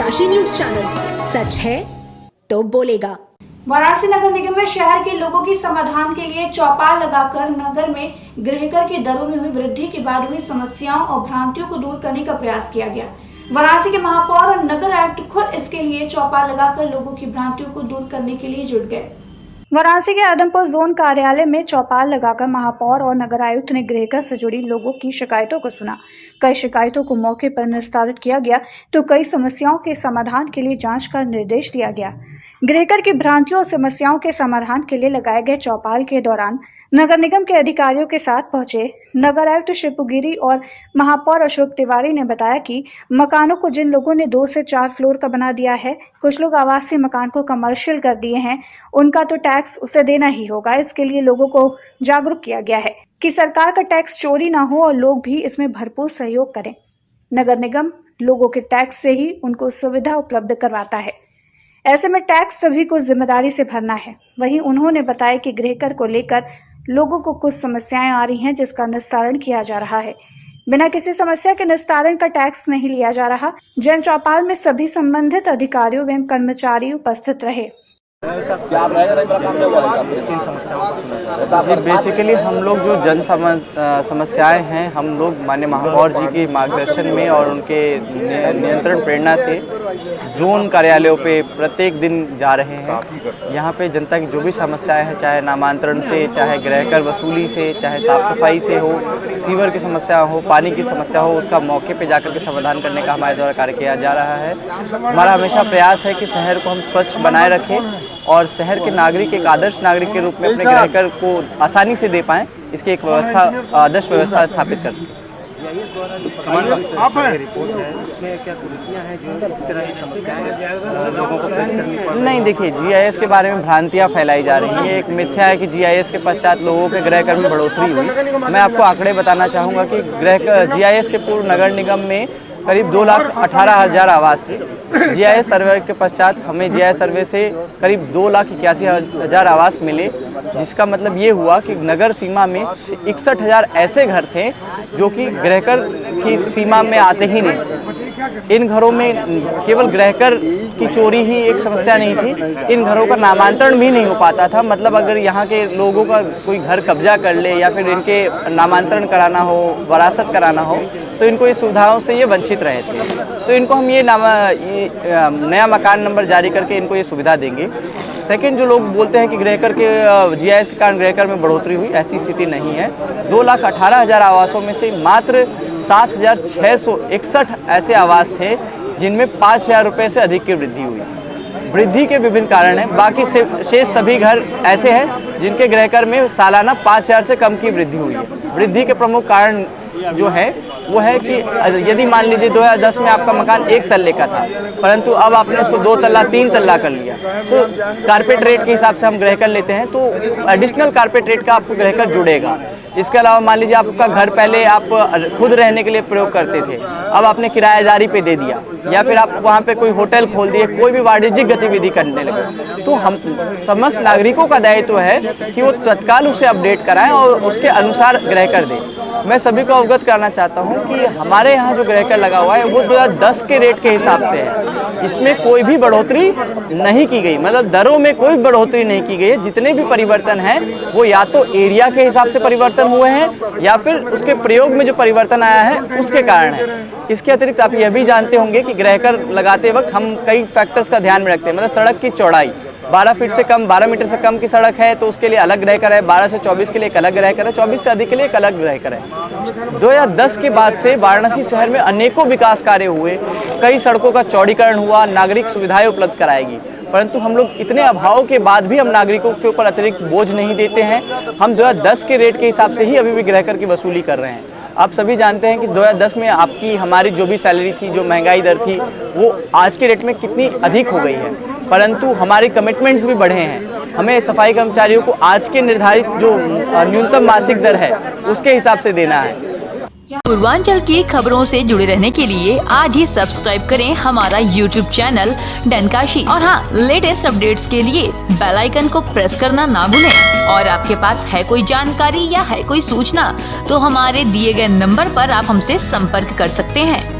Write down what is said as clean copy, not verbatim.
Kashi news channel, सच है तो बोलेगा। वाराणसी नगर निगम में शहर के लोगों की समाधान के लिए चौपाल लगाकर नगर में गृहकर की दरों में हुई वृद्धि के बाद हुई समस्याओं और भ्रांतियों को दूर करने का प्रयास किया गया। वाराणसी के महापौर और नगर आयुक्त खुद इसके लिए चौपाल लगाकर लोगों की भ्रांतियों को दूर करने के लिए जुट गए। वाराणसी के आदमपुर जोन कार्यालय में चौपाल लगाकर महापौर और नगर आयुक्त ने गृहकर से जुड़ी लोगों की शिकायतों को सुना। कई शिकायतों को मौके पर निस्तारित किया गया तो कई समस्याओं के समाधान के लिए जांच का निर्देश दिया गया। गृहकर की भ्रांतियों और समस्याओं के समाधान के लिए लगाए गए चौपाल के दौरान नगर निगम के अधिकारियों के साथ पहुंचे नगर आयुक्त शिवपुगिरी और महापौर अशोक तिवारी ने बताया कि मकानों को जिन लोगों ने 2 से 4 फ्लोर का बना दिया है, कुछ लोग आवासीय मकान को कमर्शियल कर दिए हैं, उनका तो टैक्स उसे देना ही होगा। इसके लिए लोगों को जागरूक किया गया है कि सरकार का टैक्स चोरी ना हो और लोग भी इसमें भरपूर सहयोग करें। नगर निगम लोगों के टैक्स से ही उनको सुविधा उपलब्ध करवाता है, ऐसे में टैक्स सभी को जिम्मेदारी से भरना है। वहीं उन्होंने बताया कि गृहकर को लेकर लोगों को कुछ समस्याएं आ रही हैं, जिसका निस्तारण किया जा रहा है। बिना किसी समस्या के निस्तारण का टैक्स नहीं लिया जा रहा। जन चौपाल में सभी संबंधित अधिकारियों एवं कर्मचारी उपस्थित रहे। जी, बेसिकली हम लोग जो जन समस्याएं हैं, हम लोग माननीय महापौर जी के मार्गदर्शन में और उनके नियंत्रण प्रेरणा से जोन कार्यालयों पे प्रत्येक दिन जा रहे हैं। यहाँ पे जनता की जो भी समस्याएं हैं, चाहे नामांतरण से, चाहे गृहकर वसूली से, चाहे साफ सफाई से हो, सीवर की समस्या हो, पानी की समस्या हो, उसका मौके पे जाकर के समाधान करने का हमारे द्वारा कार्य किया जा रहा है। हमारा हमेशा प्रयास है कि शहर को हम स्वच्छ बनाए रखें और शहर के नागरिक एक आदर्श नागरिक के रूप में अपने गृहकर को आसानी से दे पाएं, इसकी एक व्यवस्था, आदर्श व्यवस्था स्थापित कर सकें। जीआईएस द्वारा जो रिपोर्ट है उसमें क्या कुरीतियां हैं जो इस तरह की समस्याएं लोगों को फेस करनी पड़ रही है? नहीं, देखिए, जीआईएस के बारे में भ्रांतियां फैलाई जा रही हैं। एक मिथ्या है कि जीआईएस के पश्चात लोगों के गृहकर में बढ़ोतरी हुई। मैं आपको आंकड़े बताना चाहूँगा कि जीआईएस के पूर्व नगर निगम में करीब 2,18,000 आवास थे। जीआईएस सर्वे के पश्चात हमें जीआईएस सर्वे से करीब 2,81,000 आवास मिले, जिसका मतलब ये हुआ कि नगर सीमा में 61,000 ऐसे घर थे जो कि गृहकर की सीमा में आते ही नहीं। इन घरों में केवल गृहकर की चोरी ही एक समस्या नहीं थी, इन घरों का नामांतरण भी नहीं हो पाता था। मतलब अगर यहाँ के लोगों का कोई घर कब्जा कर ले या फिर इनके नामांतरण कराना हो, वरासत कराना हो, तो इनको ये सुविधाओं से ये वंचित रहे थे। तो इनको हम ये नया मकान नंबर जारी करके इनको ये सुविधा देंगे। सेकंड, जो लोग बोलते हैं कि गृहकर के जीआईएस के कारण गृहकर में बढ़ोतरी हुई, ऐसी स्थिति नहीं है। 2,18,000 आवासों में से मात्र 7,661 ऐसे आवास थे जिनमें 5,000 रुपये से अधिक की वृद्धि हुई। वृद्धि के विभिन्न कारण हैं, बाकी शेष सभी घर ऐसे हैं जिनके गृहकर में सालाना 5,000 से कम की वृद्धि हुई है। वृद्धि के प्रमुख कारण जो है वो है कि यदि मान लीजिए 2010 में आपका मकान 1 तल्ले का था, परंतु अब आपने उसको 2 तल्ला 3 तल्ला कर लिया, तो कारपेट रेट के हिसाब से हम गृहकर लेते हैं, तो एडिशनल कारपेट रेट का आपको गृहकर जुड़ेगा। इसके अलावा मान लीजिए आपका घर पहले आप खुद रहने के लिए प्रयोग करते थे, अब आपने किराएदारी पे दे दिया, या फिर आप वहाँ पे कोई होटल खोल दिए, कोई भी वाणिज्यिक गतिविधि करने लगे, तो हम समस्त नागरिकों का दायित्व है कि वो तत्काल उसे अपडेट कराएं और उसके अनुसार गृहकर दें। मैं सभी को अवगत करना चाहता हूं कि हमारे यहाँ जो गृहकर लगा हुआ है वो 2010 के रेट के हिसाब से है। इसमें कोई भी बढ़ोतरी नहीं की गई, मतलब दरों में कोई बढ़ोतरी नहीं की गई है। जितने भी परिवर्तन हैं वो या तो एरिया के हिसाब से परिवर्तन हुए हैं या फिर उसके प्रयोग में जो परिवर्तन आया है उसके कारण है। इसके अतिरिक्त आप यह भी जानते होंगे कि गृहकर लगाते वक्त हम कई फैक्टर्स का ध्यान में रखते हैं। मतलब सड़क की चौड़ाई 12 फीट से कम, 12 मीटर से कम की सड़क है तो उसके लिए अलग गृहकर है, 12 से 24 के लिए एक अलग गृहकर है, 24 से अधिक के लिए एक अलग गृहकर है। 2010 के बाद से वाराणसी शहर में अनेकों विकास कार्य हुए, कई सड़कों का चौड़ीकरण हुआ, नागरिक सुविधाएं उपलब्ध कराएगी, परंतु हम लोग इतने अभाव के बाद भी हम नागरिकों के ऊपर अतिरिक्त बोझ नहीं देते हैं। हम 2010 के रेट के हिसाब से ही अभी भी गृहकर की वसूली कर रहे हैं। आप सभी जानते हैं कि 2010 में आपकी हमारी जो भी सैलरी थी, जो महंगाई दर थी, वो आज के रेट में कितनी अधिक हो गई है, परंतु हमारे कमिटमेंट्स भी बढ़े हैं। हमें सफाई कर्मचारियों को आज के निर्धारित जो न्यूनतम मासिक दर है उसके हिसाब से देना है। पूर्वांचल की खबरों से जुड़े रहने के लिए आज ही सब्सक्राइब करें हमारा YouTube चैनल डनकाशी, और हाँ, लेटेस्ट अपडेट्स के लिए बेल आइकन को प्रेस करना ना भूलें। और आपके पास है कोई जानकारी या है कोई सूचना तो हमारे दिए गए नंबर पर आप हमसे संपर्क कर सकते हैं।